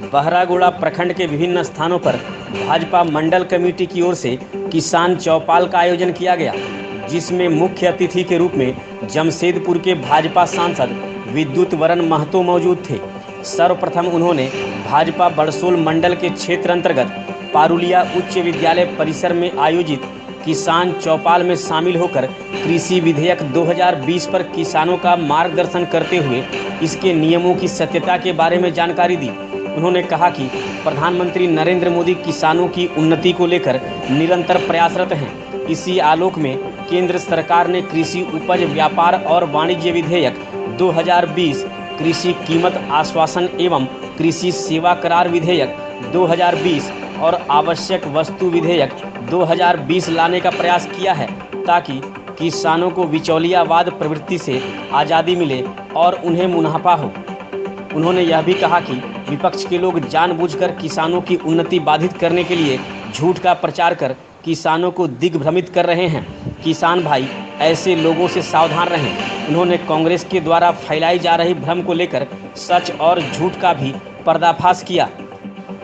बहरागोड़ा प्रखंड के विभिन्न स्थानों पर भाजपा मंडल कमेटी की ओर से किसान चौपाल का आयोजन किया गया, जिसमें मुख्य अतिथि के रूप में जमशेदपुर के भाजपा सांसद विद्युत वरण महतो मौजूद थे। सर्वप्रथम उन्होंने भाजपा बड़सोल मंडल के क्षेत्र अंतर्गत पारुलिया उच्च विद्यालय परिसर में आयोजित किसान चौपाल में शामिल होकर कृषि विधेयक 2020 पर किसानों का मार्गदर्शन करते हुए इसके नियमों की सत्यता के बारे में जानकारी दी। उन्होंने कहा कि प्रधानमंत्री नरेंद्र मोदी किसानों की उन्नति को लेकर निरंतर प्रयासरत हैं। इसी आलोक में केंद्र सरकार ने कृषि उपज व्यापार और वाणिज्य विधेयक 2020, कृषि कीमत आश्वासन एवं कृषि सेवा करार विधेयक 2020 और आवश्यक वस्तु विधेयक 2020 लाने का प्रयास किया है, ताकि किसानों को बिचौलियावाद प्रवृत्ति से आज़ादी मिले और उन्हें मुनाफा हो। उन्होंने यह भी कहा कि विपक्ष के लोग जानबूझकर किसानों की उन्नति बाधित करने के लिए झूठ का प्रचार कर किसानों को दिग्भ्रमित कर रहे हैं। किसान भाई ऐसे लोगों से सावधान रहें। उन्होंने कांग्रेस के द्वारा फैलाई जा रही भ्रम को लेकर सच और झूठ का भी पर्दाफाश किया।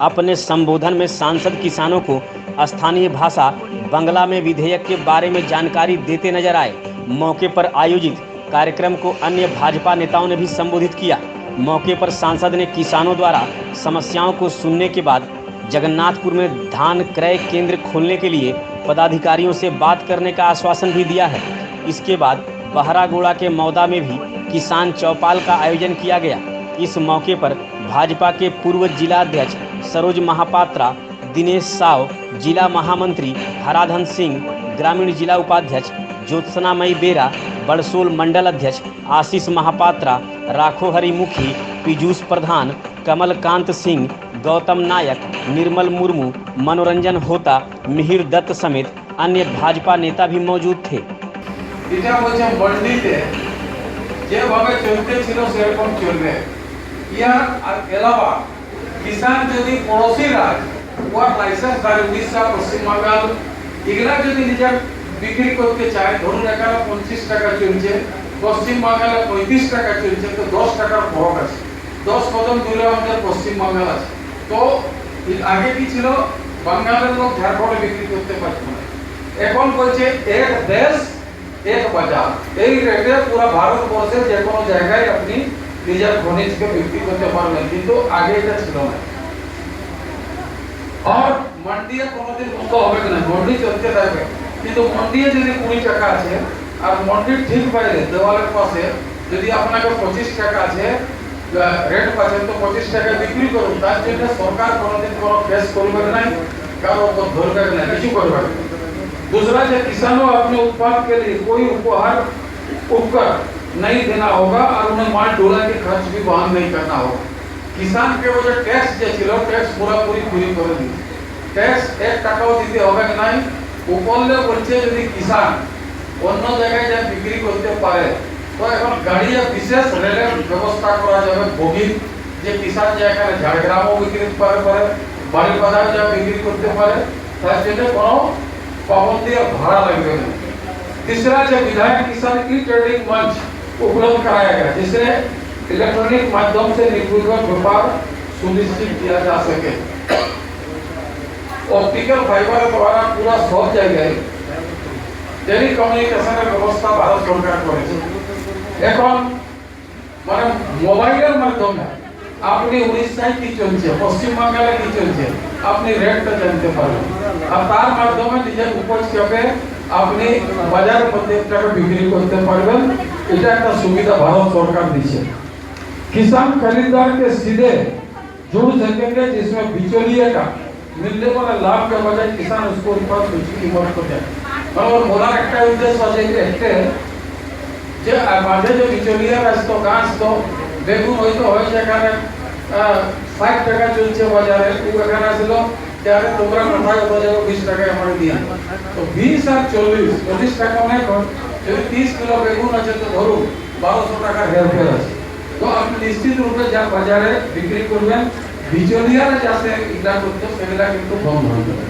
अपने संबोधन में सांसद किसानों को स्थानीय भाषा बंगला में विधेयक के बारे में जानकारी देते नजर आए। मौके पर आयोजित कार्यक्रम को अन्य भाजपा नेताओं ने भी संबोधित किया। मौके पर सांसद ने किसानों द्वारा समस्याओं को सुनने के बाद जगन्नाथपुर में धान क्रय केंद्र खोलने के लिए पदाधिकारियों से बात करने का आश्वासन भी दिया है। इसके बाद बहरागोड़ा के मौदा में भी किसान चौपाल का आयोजन किया गया। इस मौके पर भाजपा के पूर्व जिलाध्यक्ष सरोज महापात्रा, दिनेश साव, जिला महामंत्री हराधन सिंह, ग्रामीण जिला उपाध्यक्ष ज्योत्सनामयी बेरा, बड़सोल मंडल अध्यक्ष आशीष महापात्रा, राखो हरिमुखी, पीयूष प्रधान, कमलकांत सिंह, गौतम नायक, निर्मल मुर्मू, मनोरंजन होता, मिहिर दत्त समेत अन्य भाजपा नेता भी मौजूद थे। किसान যদি পড়োশী রাজ ওয়ার লাইসেন্স ধারে উড়িষ্যা, পশ্চিম বাংলার এগুলা যদি নিজে বিক্রি করতে চায়, ধরুন এখানে 25 টাকা চলছে, পশ্চিম বাংলায় 35 টাকা চলছে, তো 10 টাকার ফরক আছে। 10 কদম দূরে আমাদের পশ্চিম বাংলা আছে। তো আগে কি ছিল, বাঙালির লোক ঝাড়খণ্ডে বিক্রি করতে পারত না। এখন বলছে এক দেশ এক বাজার, এই রেটে পুরো ভারতবর্ষে যে কোনো জায়গায় আপনি নিজের খনিজকে বিক্রি করতে পারবেন, কিন্তু আগে এটা ছিল না। আর মন্ডিয়ে কোনোদিন মুক্ত হবে না, মন্ডি চলতে থাকবে, কিন্তু মন্ডিয়ে যদি 20 টাকা আছে আর মন্ডির ঠিক বাইরে দেওয়ালের পাশে যদি আপনাকে 25 টাকা আছে রেট পাচ্ছেন, তো 25 টাকা বিক্রি করুন। তার জন্য সরকার কোনোদিন কোনো কেস করবে না, কারো উপর ধরবে না, কিছু করবে না। दूसरा जो किसानों अपने उत्पाद के लिए कोई उपहार उपकर नहीं देना होगा और उन्हें माल ढोला के खर्च भी वहन नहीं करना होगा। किसान के वो जो टैक्स जो ছিল टैक्स पूरा पूरी করে দিই। ট্যাক্স 1 টাকাও দিতে হবে না। উপরলে বলছে যদি কিসান অন্য জায়গায় যা বিক্রি করতে পারে, তো এখন গাড়িয়া বিশেষ রেলের ব্যবস্থা করা যাবে। বগি যে কিসান যে এখানে ঝাড়গ্রামও বিক্রি করতে পারে, বাড়িবাজার যা বিক্রি করতে পারে, তার জন্য কোনো पाबंदी और भाड़ा लगेगा नहीं। तीसरा जो विधायक किसान की ट्रेडिंग मंच उपलब्ध कराया गया, जिससे इलेक्ट्रॉनिक माध्यम से निर्विघ्न व्यापार सुनिश्चित किया जा सके। ऑप्टिकल फाइबर द्वारा पूरा सब जगह टेलीकम्युनिकेशन व्यवस्था भारत सरकार करेছে। এখন মানে মোবাইলের মাধ্যমে আপনি উড়িষ্যায় কি চলছে, পশ্চিম বাংলায় কি চলছে, আপনি রেটটা জানতে পারবেন। আর তার মাধ্যমে নিজের উপজকে আপনি বাজারের মধ্যে টাকা বিক্রি করতে পারবেন। এটা একটা সুবিধা ভারত সরকার দিয়েছে। किसान खरीदार के सीधे जुड़ सकेंगे, जिसमें बिचौलिए का मिलने वाला लाभ के बजाय किसान उसको ऊपर कुछ कीमत को दे। और बोला একটা উদ্দেশ্য আছে একটা যে মাঝে যে বিচৌলিয়া রাস্তা গাছ তো বেগুন হয়তো হয় সেখানে 60 টাকা চলছে বাজারে, ওখানে আসলো যারা তোমরা মাথায় হয়ে যাবে 20 টাকায় আমার দিয়া, তো 20 আর 40 টাকা অনেক হয়। যদি 30 কিলো বেগুন আছে তো ধরুন 1200 টাকা হেরফের আছে। তো আপনি নিশ্চিত রূপে যা বাজারে বিক্রি করবেন, বিচৌলিয়ারা যাতে এটা করতে সেগুলা কিন্তু বন্ধ হয়ে যাবে,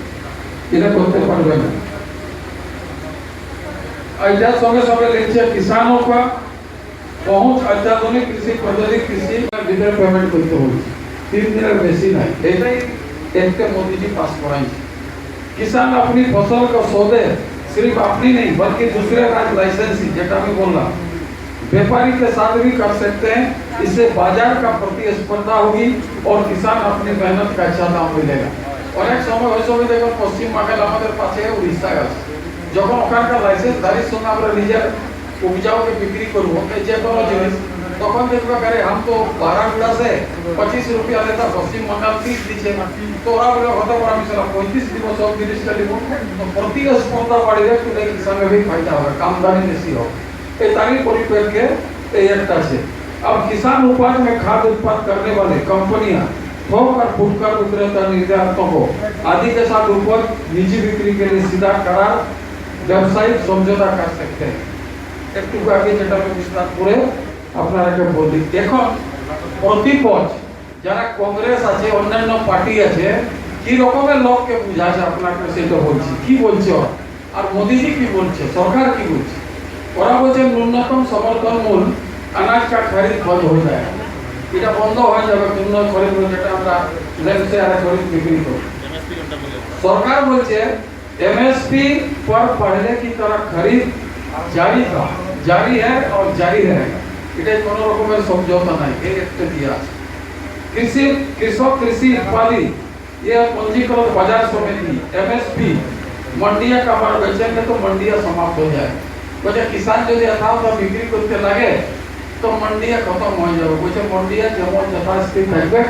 এটা করতে পারবে না। ऐसा संगे संगे लिखছে किसानों का पहुंच अत्याधुनिक कृषि पद्धति कृषि में डिजिटल पेमेंट करते हुए 3 দিনের বেশি নাই এটাই একটে मोदी जी पास कराई किसान अपनी फसल को सौदे सिर्फ अपनी नहीं बल्कि दूसरे का लाइसेंस जेटा मैं बोल रहा व्यापारी के साथ भी कर सकते हैं इससे बाजार का प्रतिस्पर्धा होगी और किसान अपनी मेहनत का अच्छा दाम मिलेगा और एक समय ওই সময় দেখো পশ্চিম বাংলা আমাদের পাশে উড়িষ্যা আছে যখন ওখানকার লাইসেন্স ধারীর সঙ্গে আমরা নিজের उपजाओके बिक्री करब जे कोनो जिनिस तखन देखबा करे हम तो बारागुड़ा से 25 रुपया लेता पश्चिम बंगाल 30 दीछे तोरा बोले कत बड़ा मिसला 35 দিব 130 টা দিব तो प्रतिस्पर्धा बढ़े तो किसान में भी फायदा होगा कामदानी बेसी हो ए तारी परिप्रेक्ष्य ए एकटा छे अब किसान उपज में खाद उत्पादन करने वाले कंपनियां थोक और फुटकर विक्रेता निर्यातकों आदि के साथ उपज निजी बिक्री के लिए सीधा करार व्यावसायिक समझौता कर सकते हैं একটু আগে যেটা আমি বিস্তার করে আপনাদেরকে বলি এখন প্রতিপক্ষ যারা কংগ্রেস আছে অন্যান্য পার্টি আছে কি রকমের লোককে বুঝাছে আপনাকে সেটা বলছি কি বলছে আর মোদিজি কি বলছে সরকার কি বলছে ওরা বলছে ন্যূনতম সমর্থন মূল্য अनाज का खरीद बंद हो जाए এটা বন্ধ হয়ে যাবে ন্যূন খরিদ যেটা আমরা লেনসে আর খরিদ বিক্রি করি সরকার বলছে एमएसपी पर पहले की तरह खरीद जारी है और जारी रहेगा এটা কোনো রকমের সমঝোতা নাই এই একটা দিয়া कृषि कृषक कृषि उत्पादी ये पंजीकृत बाजार समिति एमएसपी मंडिया का बार बेचेंगे तो मंडिया समाप्त हो जाए बच्चे किसान जो यथाव तो बिक्री करते लगे तो मंडिया खत्म हो जाए बच्चे मंडिया যেমন যথাস্থিতি থাকবে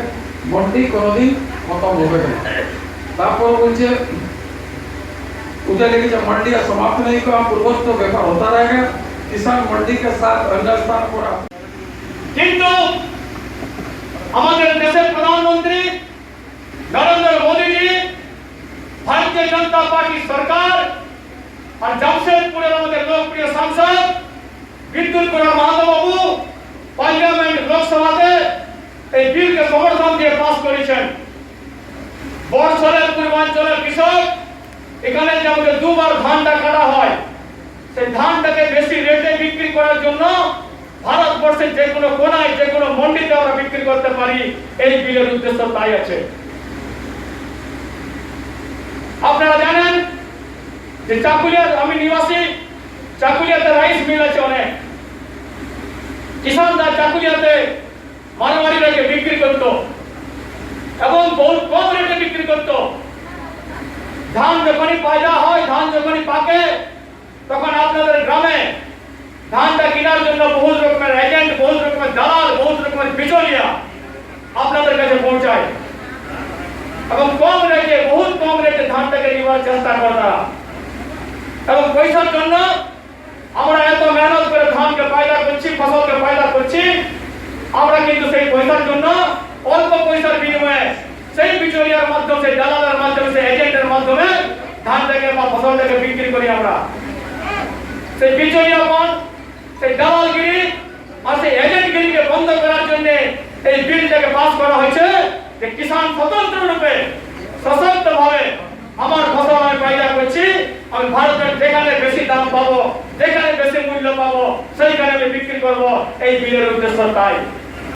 मंडी কোনদিন খতম হবে না তারপর বলছে उधर लेके जब मंडिया समाप्त नहीं को पूर्वज तो व्यापार होता रहेगा किसान मंडी के साथ अन्य स्थान पर किंतु हमारे देश प्रधानमंत्री नरेंद्र मोदी जी भारतीय जनता पार्टी सरकार और जमशेदपुर हमारे लोकप्रिय सांसद विद्युत कुमार महतो बाबू पार्लियामेंट लोकसभाते এই বিলকে সমর্থন দিয়ে পাস করেছেন বর্ষার পূর্বাঞ্চলের কৃষক এখানে যে আমাদের দুবার ধানটা কাটা হয় সেই ধানটাকে বেশি রেটে বিক্রি করার জন্য ভারতবর্ষের যে কোনো কোনায় যে কোনো মন্ডিতে আমরা বিক্রি করতে পারি এই বিলের উদ্দেশ্য তাই আছে আপনারা জানেন যে চাকুলিয়ার আমি নিবাসী চাকুলিয়াতে রাইস মিল আছে অনেক কিষানরা চাকুলিয়াতে মারামারি রেটে বিক্রি করত এবং বহুত কম রেটে বিক্রি করত ধান যখনই পয়দা হয় ধান যখনই পাকে তখন আপনাদের গ্রামে ধানটা কেনার জন্য বহু রকমের এজেন্ট বহু রকমের দালাল বহু রকমের বিচলিয়া আপনাদের কাছে পৌঁছায় এবং কম রেটে বহুত কম রেটে ধানটাকে নেওয়ার চেষ্টা করে তারা এবং পয়সার জন্য আমরা এত মেহনত করে ধানকে পয়দা করছি ফসলকে পয়দা করছি আমরা কিন্তু সেই পয়সার জন্য অল্প পয়সার বিনিময়ে সেই বিচলিয়ার মাধ্যমে সেই দালালের মাধ্যমে সেই এজেন্টের মাধ্যমে ধানটাকে বা ফসলটাকে বিক্রি করি আমরা সেই বিচলিয়াপন সেই দালালগিরি আর সেই এজেন্টগিরিকে বন্ধ করার জন্য এই বিলটাকে পাস করা হয়েছে যে কিষান স্বতন্ত্র রূপে সশক্তভাবে আমার ফসল আমি পয়দা করছি আমি ভারতের যেখানে বেশি দাম পাবো যেখানে বেশি মূল্য পাবো সেইখানে আমি বিক্রি করবো এই বিলের উদ্দেশ্য তাই